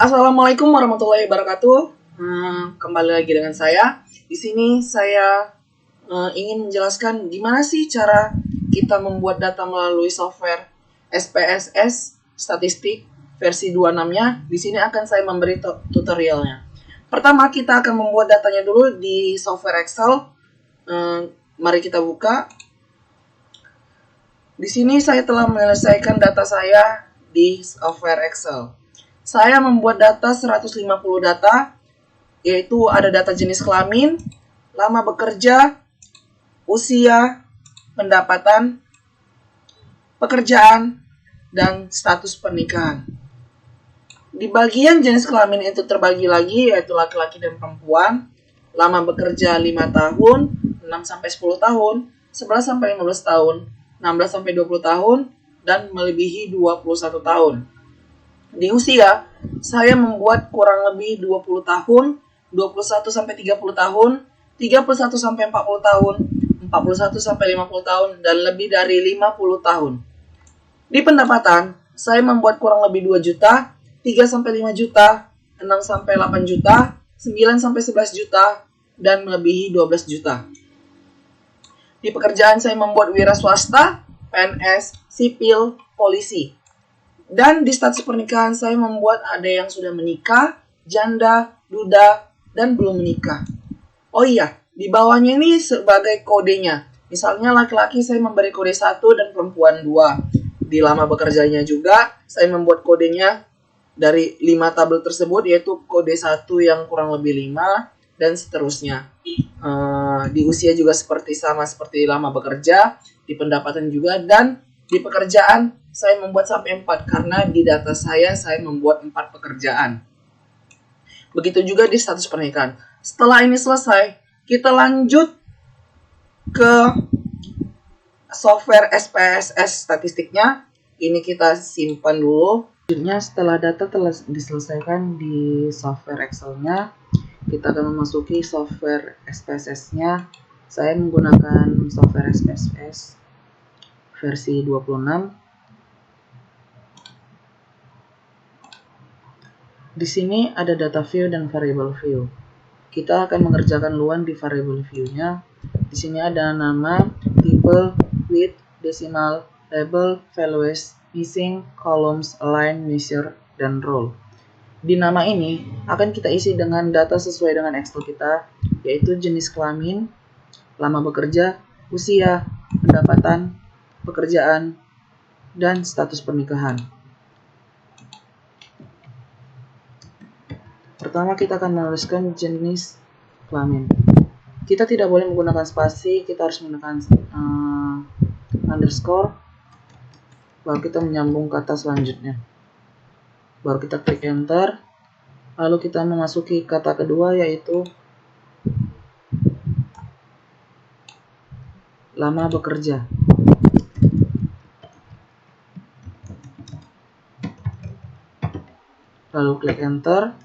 Assalamualaikum warahmatullahi wabarakatuh. Kembali lagi dengan saya. Di sini saya ingin menjelaskan gimana sih cara kita membuat data melalui software SPSS statistik versi 26-nya. Di sini akan saya memberi tutorialnya. Pertama, kita akan membuat datanya dulu di software Excel. Mari kita buka. Di sini saya telah menyelesaikan data saya di software Excel. Saya membuat data 150 data, yaitu ada data jenis kelamin, lama bekerja, usia, pendapatan, pekerjaan, dan status pernikahan. Di bagian jenis kelamin itu terbagi lagi, yaitu laki-laki dan perempuan, lama bekerja 5 tahun, 6-10 tahun, 11-15 tahun, 16-20 tahun, dan melebihi 21 tahun. Di usia, saya membuat kurang lebih 20 tahun, 21-30 tahun, 31-40 tahun, 41-50 tahun, dan lebih dari 50 tahun. Di pendapatan, saya membuat kurang lebih 2 juta, 3-5 juta, 6-8 juta, 9-11 juta, dan melebihi 12 juta. Di pekerjaan, saya membuat wira swasta, PNS, sipil, polisi. Dan di status pernikahan saya membuat ada yang sudah menikah, janda, duda, dan belum menikah. Oh iya, di bawahnya ini sebagai kodenya. Misalnya laki-laki saya memberi kode 1 dan perempuan 2. Di lama bekerjanya juga saya membuat kodenya dari 5 tabel tersebut, yaitu kode 1 yang kurang lebih 5 dan seterusnya. Di usia juga sama seperti lama bekerja, di pendapatan juga, dan di pekerjaan saya membuat sampai 4 karena di data saya membuat 4 pekerjaan. Begitu juga di status pernikahan. Setelah ini selesai, kita lanjut ke software SPSS statistiknya. Ini kita simpan dulu. Setelah data telah diselesaikan di software Excel-nya, kita akan memasuki software SPSS-nya. Saya menggunakan software SPSS versi 26. Di sini ada data view dan variable view. Kita akan mengerjakan luan di variable view-nya. Di sini ada nama, tipe, width, decimal, label, values, missing, columns, align, measure, dan row. Di nama ini akan kita isi dengan data sesuai dengan Excel kita, yaitu jenis kelamin, lama bekerja, usia, pendapatan, pekerjaan, dan status pernikahan. Pertama kita akan menuliskan jenis kelamin. Kita tidak boleh menggunakan spasi, kita harus menggunakan underscore. Baru kita menyambung kata selanjutnya. Baru kita klik enter. Lalu kita memasuki kata kedua, yaitu lama bekerja. Lalu klik enter.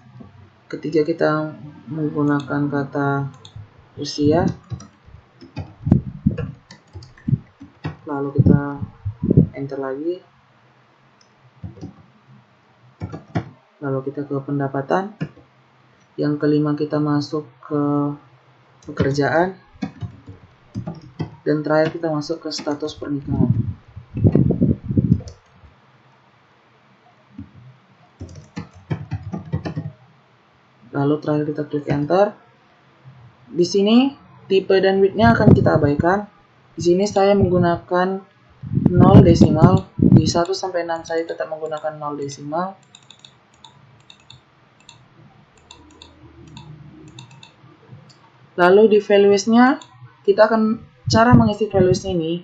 Ketika kita menggunakan kata usia, lalu kita enter lagi. Lalu kita ke pendapatan. Yang kelima kita masuk ke pekerjaan. Dan terakhir kita masuk ke status pernikahan. Lalu terakhir kita klik enter. Di sini tipe dan width-nya akan kita abaikan. Di sini saya menggunakan 0 desimal. Di 1 sampai 6 saya tetap menggunakan 0 desimal. Lalu di values-nya cara mengisi values ini,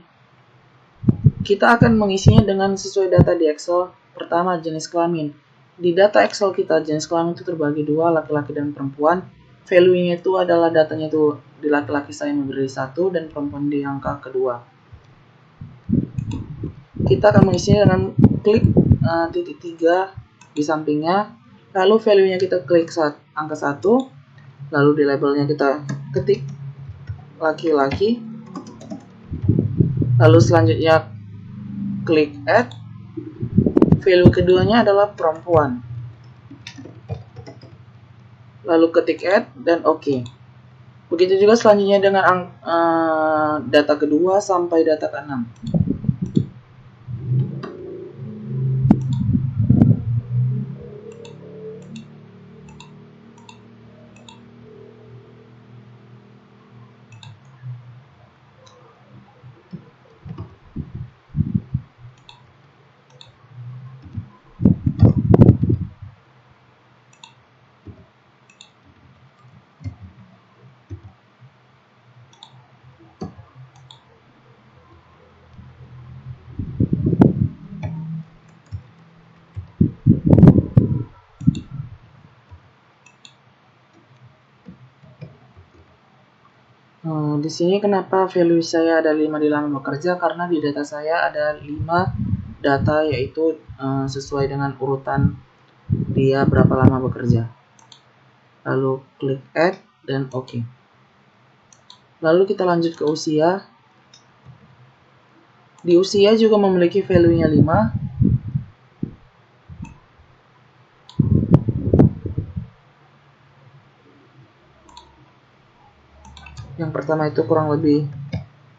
kita akan mengisinya dengan sesuai data di Excel. Pertama, jenis kelamin. Di data Excel kita jenis kelamin itu terbagi dua, laki-laki dan perempuan. Value-nya itu adalah datanya itu di laki-laki saya memberi 1 dan perempuan di angka kedua. Kita akan mengisinya dengan klik titik 3 di sampingnya, lalu value-nya kita klik angka 1, lalu di labelnya kita ketik laki-laki, lalu selanjutnya klik add. Value keduanya adalah perempuan, lalu ketik add dan OK. Begitu juga selanjutnya dengan data kedua sampai data ke-6. Di sini kenapa value saya ada 5 di lama bekerja, karena di data saya ada 5 data, yaitu sesuai dengan urutan dia berapa lama bekerja. Lalu klik add dan OK. Lalu kita lanjut ke usia. Di usia juga memiliki value-nya 5. Yang pertama itu kurang lebih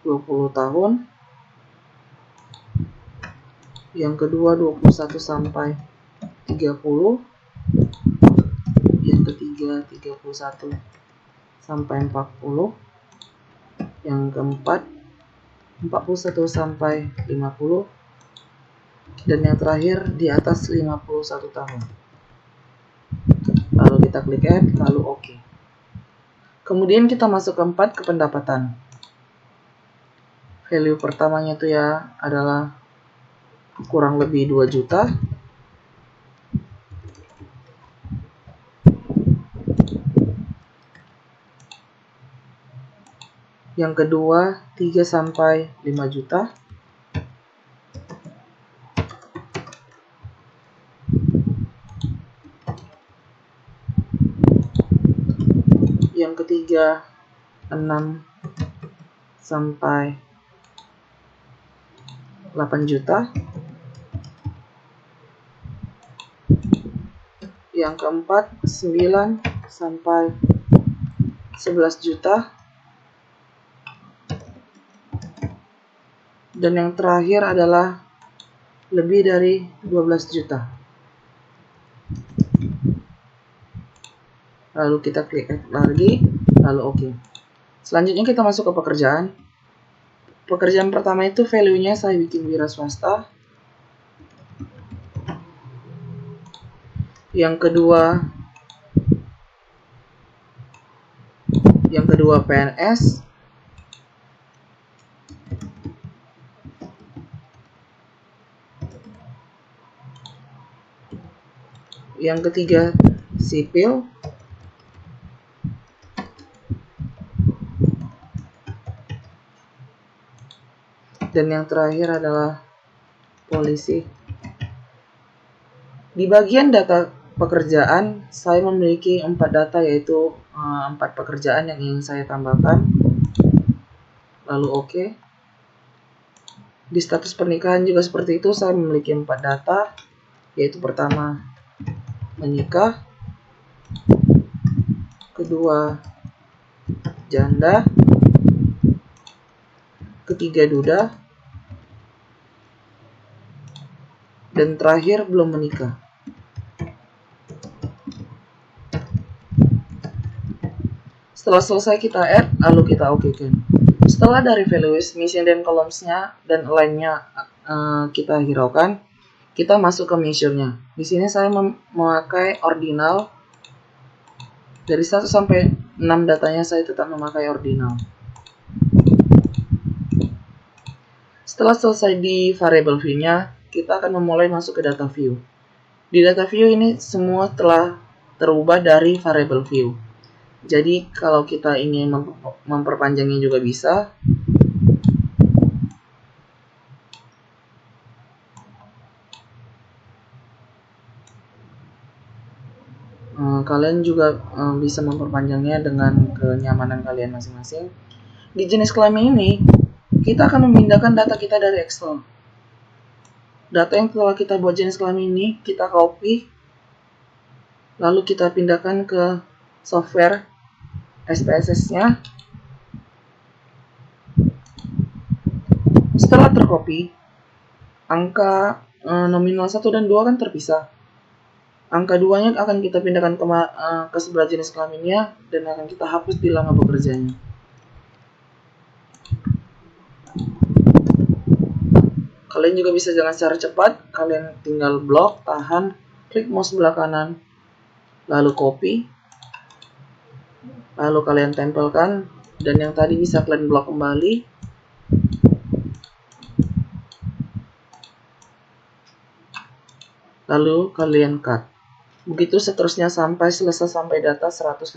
20 tahun. Yang kedua 21 sampai 30. Yang ketiga 31 sampai 40. Yang keempat 41 sampai 50. Dan yang terakhir di atas 51 tahun. Lalu kita klik add, lalu OK. Kemudian kita masuk ke pendapatan. Value pertamanya itu ya adalah kurang lebih 2 juta. Yang kedua 3 sampai 5 juta. Yang ketiga 6 sampai 8 juta. Yang keempat 9 sampai 11 juta. Dan yang terakhir adalah lebih dari 12 juta. Lalu kita klik add lagi, lalu OK. Selanjutnya kita masuk ke pekerjaan. Pekerjaan pertama itu value-nya saya bikin wira swasta. Yang kedua PNS. Yang ketiga sipil. Dan yang terakhir adalah polisi. Di bagian data pekerjaan, saya memiliki 4 data, yaitu 4 pekerjaan yang ingin saya tambahkan. Lalu OK. Di status pernikahan juga seperti itu, saya memiliki 4 data, yaitu pertama menikah, kedua janda, ketiga duda, dan terakhir belum menikah. Setelah selesai kita add, lalu kita OK-kan. Setelah dari values, mission dan columns-nya dan align-nya kita hiraukan, kita masuk ke measure-nya. Di sini saya memakai ordinal. Dari 1 sampai 6 datanya saya tetap memakai ordinal. Setelah selesai di variable view-nya, kita akan memulai masuk ke data view. Di data view ini semua telah terubah dari variable view. Jadi kalau kita ingin memperpanjangnya juga bisa. Kalian juga bisa memperpanjangnya dengan kenyamanan kalian masing-masing. Di jenis kelamin ini, kita akan memindahkan data kita dari Excel. Data yang telah kita buat jenis kelamin ini, kita copy, lalu kita pindahkan ke software SPSS-nya. Setelah tercopy, angka nominal 1 dan 2 kan terpisah. Angka 2-nya akan kita pindahkan ke sebelah jenis kelaminnya dan akan kita hapus di lama bekerjanya. Kalian juga bisa dengan cara cepat, kalian tinggal blok, tahan, klik mouse sebelah kanan, lalu copy, lalu kalian tempelkan, dan yang tadi bisa kalian blok kembali. Lalu kalian cut. Begitu seterusnya sampai selesai sampai data 150.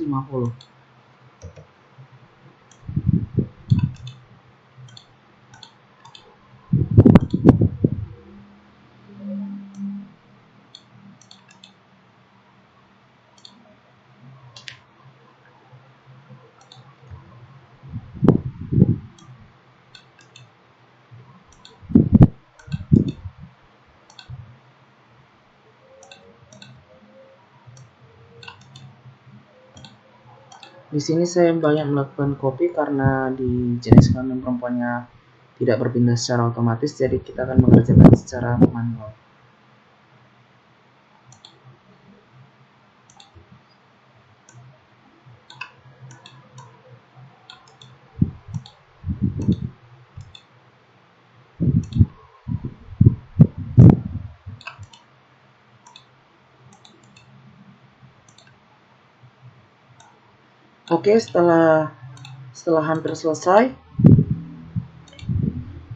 Di sini saya banyak melakukan copy karena di jenis kelamin perempuannya tidak berpindah secara otomatis, jadi kita akan mengerjakan secara manual. Oke, setelah hampir selesai,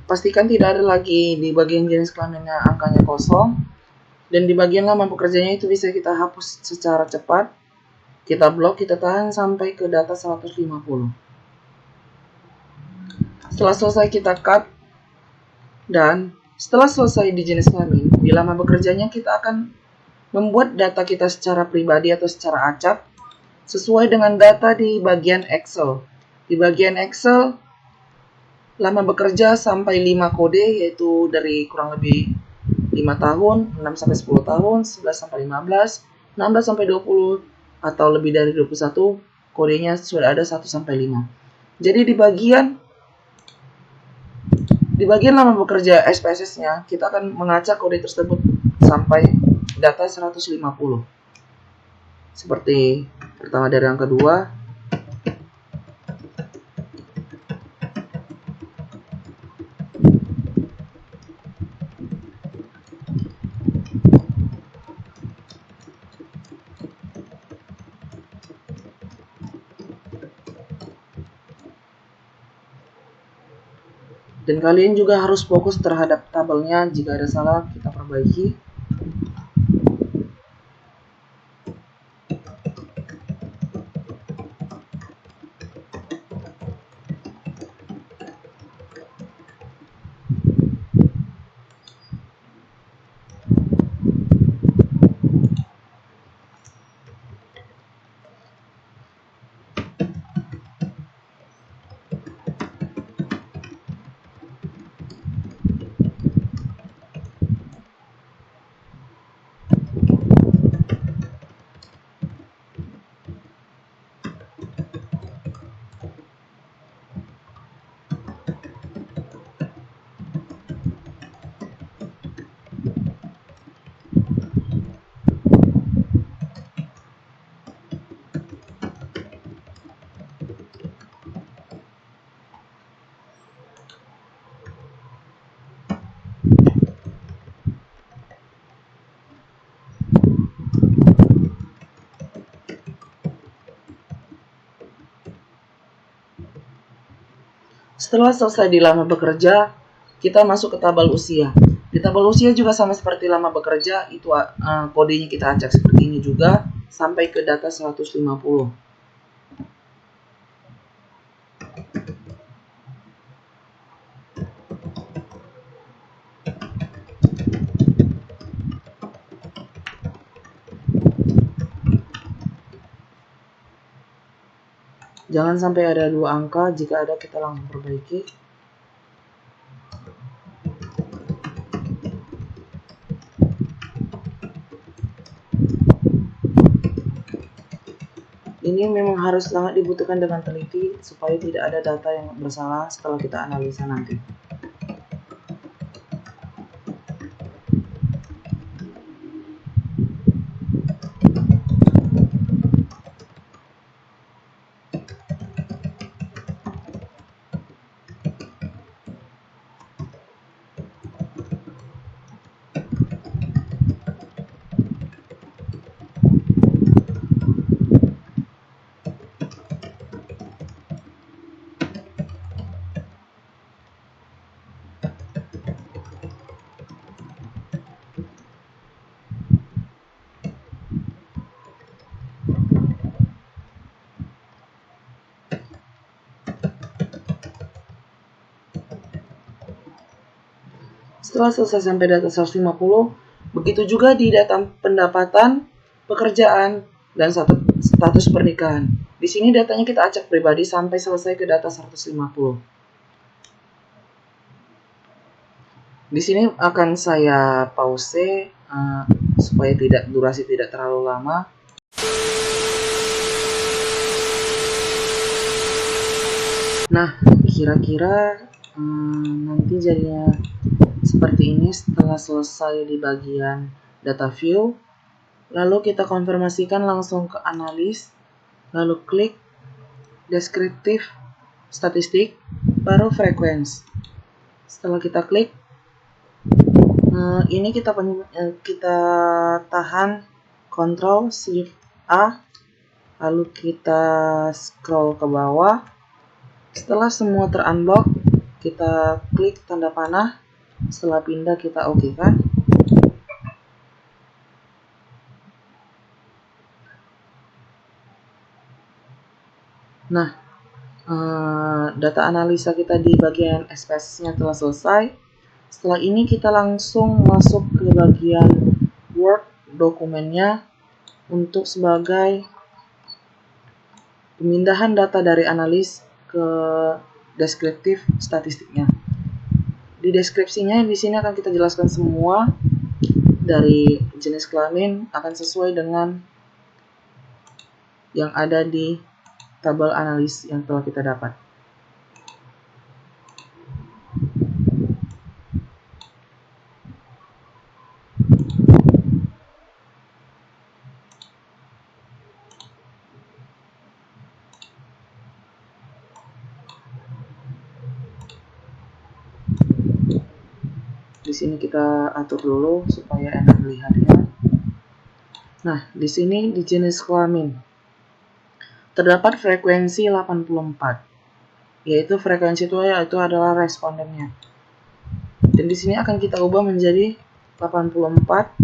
pastikan tidak ada lagi di bagian jenis kelaminnya angkanya kosong, dan di bagian lama pekerjanya itu bisa kita hapus secara cepat. Kita blok, kita tahan sampai ke data 150. Setelah selesai kita cut, dan setelah selesai di jenis kelamin, di lama bekerjanya kita akan membuat data kita secara pribadi atau secara acak sesuai dengan data di bagian Excel. Di bagian Excel, lama bekerja sampai 5 kode, yaitu dari kurang lebih 5 tahun, 6 sampai 10 tahun, 11 sampai 15, 16 sampai 20, atau lebih dari 21, kodenya sudah ada 1 sampai 5. Jadi di bagian lama bekerja SPSS-nya, kita akan mengacak kode tersebut sampai data 150. Seperti pertama dari angka 2, dan kalian juga harus fokus terhadap tabelnya. Jika ada salah, kita perbaiki. Setelah selesai di lama bekerja, kita masuk ke tabel usia. Di tabel usia juga sama seperti lama bekerja, itu kodenya kita acak seperti ini juga sampai ke data 150. Jangan sampai ada 2 angka, jika ada kita langsung perbaiki. Ini memang harus sangat dibutuhkan dengan teliti supaya tidak ada data yang bersalah setelah kita analisa nanti. Setelah selesai sampai data 150, begitu juga di data pendapatan, pekerjaan, dan status pernikahan. Di sini datanya kita acak pribadi sampai selesai ke data 150. Di sini akan saya pause supaya durasi tidak terlalu lama. Nah, kira-kira nanti jadinya seperti ini setelah selesai di bagian data view. Lalu kita konfirmasikan langsung ke analis, lalu klik deskriptif statistik, baru frekuensi. Setelah kita klik, ini kita tahan Ctrl Shift A, lalu kita scroll ke bawah. Setelah semua terunlock, kita klik tanda panah. Setelah pindah kita oke kan. Nah, data analisa kita di bagian SPS-nya telah selesai. Setelah ini kita langsung masuk ke bagian Word dokumennya untuk sebagai pemindahan data dari analis ke deskriptif statistiknya. Di deskripsinya di sini akan kita jelaskan semua dari jenis kelamin akan sesuai dengan yang ada di tabel analis yang telah kita dapat. Di sini kita atur dulu supaya enak melihatnya. Nah, di sini di jenis kelamin terdapat frekuensi 84, yaitu frekuensi itu adalah respondennya. Dan di sini akan kita ubah menjadi 84.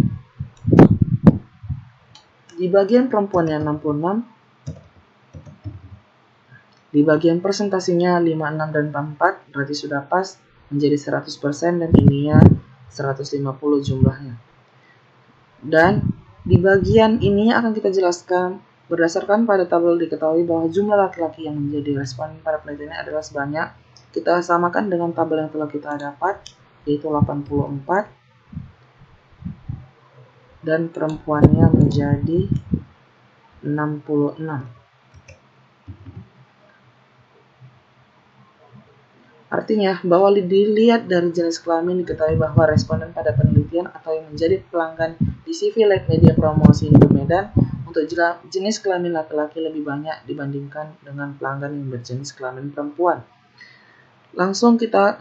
Di bagian perempuannya 66. Di bagian presentasinya 56 dan 44, berarti sudah pas menjadi 100% dan ininya 150 jumlahnya. Dan di bagian ini akan kita jelaskan berdasarkan pada tabel diketahui bahwa jumlah laki-laki yang menjadi responden pada penelitian adalah sebanyak, kita samakan dengan tabel yang telah kita dapat, yaitu 84, dan perempuannya menjadi 66. Artinya, bahwa dilihat dari jenis kelamin diketahui bahwa responden pada penelitian atau yang menjadi pelanggan di CV Lab Media Promosi Indo Medan untuk jenis kelamin laki-laki lebih banyak dibandingkan dengan pelanggan yang berjenis kelamin perempuan. Langsung kita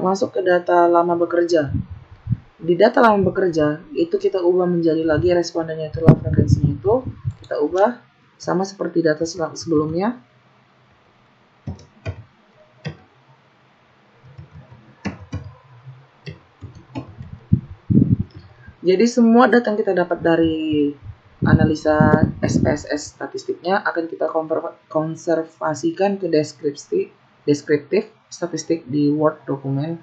masuk ke data lama bekerja. Di data lama bekerja, itu kita ubah menjadi lagi respondennya itulah frekuensinya itu. Kita ubah sama seperti data sebelumnya. Jadi semua data yang kita dapat dari analisa SPSS statistiknya akan kita konservasikan ke deskriptif statistik di Word dokumen.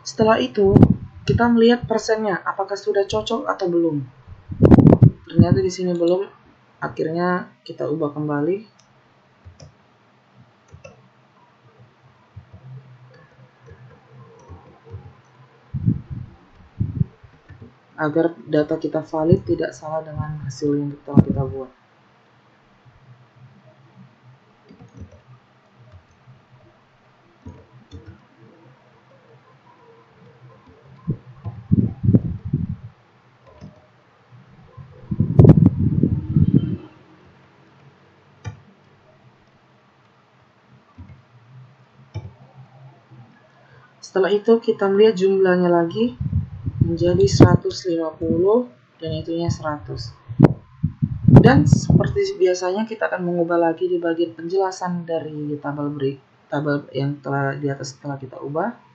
Setelah itu, kita melihat persennya, apakah sudah cocok atau belum. Ternyata di sini belum, akhirnya kita ubah kembali. Agar data kita valid, tidak salah dengan hasil yang telah kita buat. Setelah itu kita melihat jumlahnya lagi menjadi 150 dan itunya 100. Dan seperti biasanya kita akan mengubah lagi di bagian penjelasan dari tabel yang telah di atas telah kita ubah.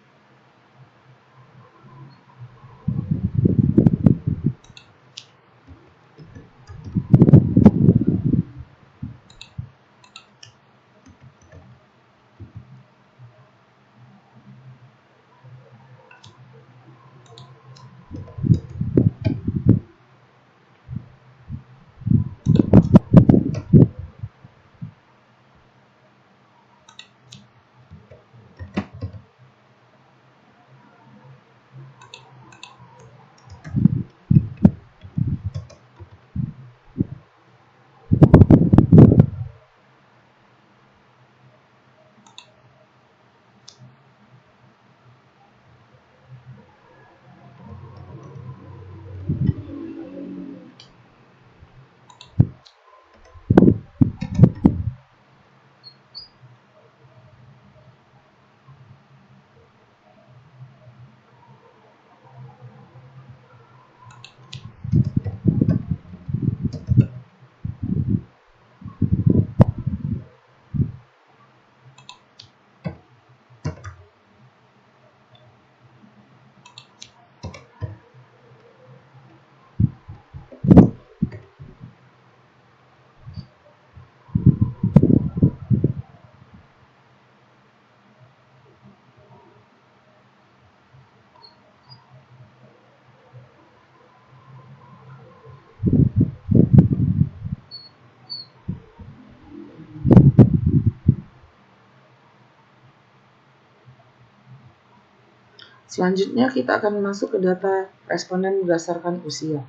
Selanjutnya kita akan masuk ke data responden berdasarkan usia.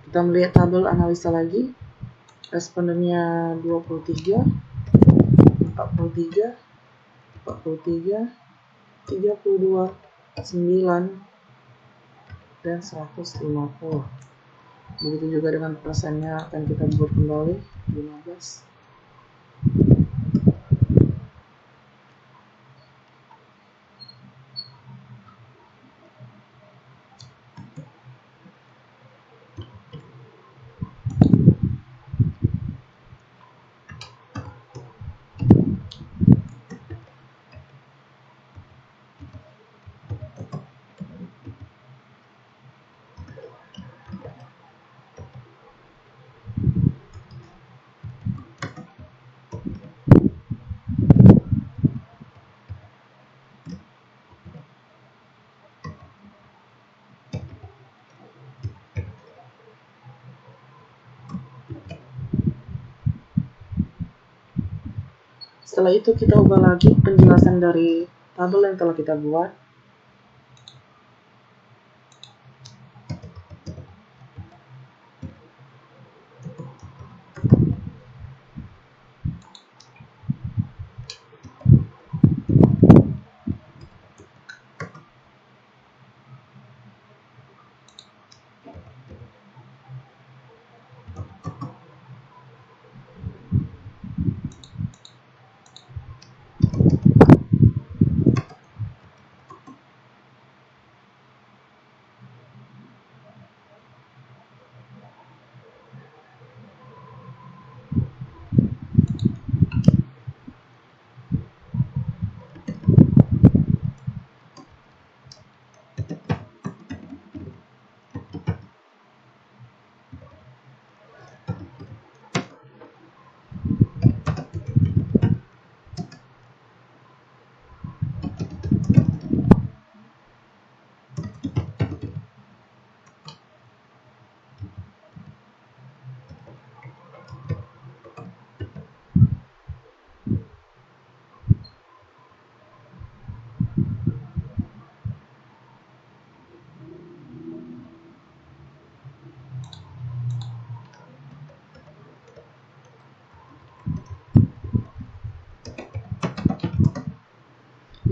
Kita melihat tabel analisa lagi. Respondennya 23, 43, 43, 32, 9, dan 150. Begitu juga dengan persennya akan kita buat kembali 15. Setelah itu kita ubah lagi penjelasan dari tabel yang telah kita buat.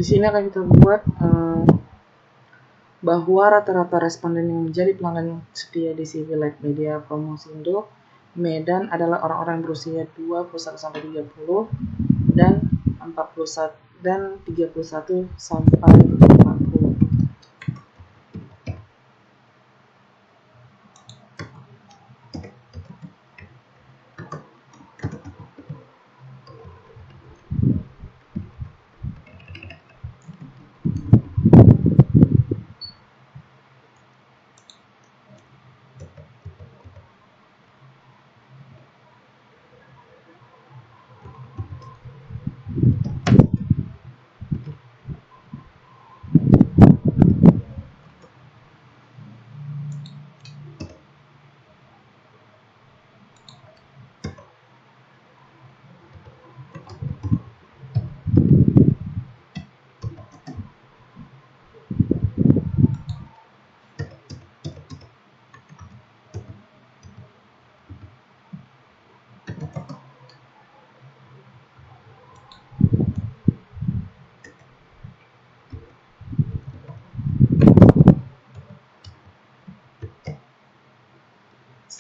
Di sini akan kita buat bahwa rata-rata responden yang menjadi pelanggan setia di Civilite Media Promosindo Medan adalah orang-orang berusia 21 sampai 30 dan 41 dan 31 sampai 40.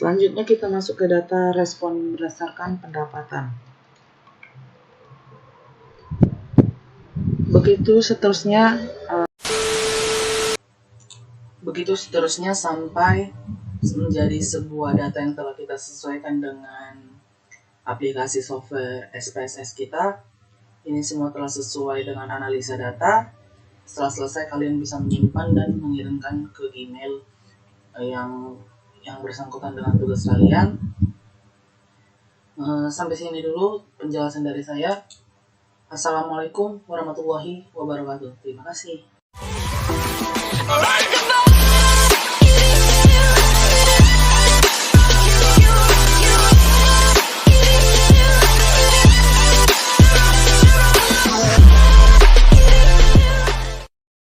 Selanjutnya kita masuk ke data respon berdasarkan pendapatan. Begitu seterusnya sampai menjadi sebuah data yang telah kita sesuaikan dengan aplikasi software SPSS kita. Ini semua telah sesuai dengan analisa data. Setelah selesai, kalian bisa menyimpan dan mengirimkan ke email yang bersangkutan dengan tugas kalian. Sampai sini dulu penjelasan dari saya. Assalamualaikum warahmatullahi wabarakatuh. Terima kasih.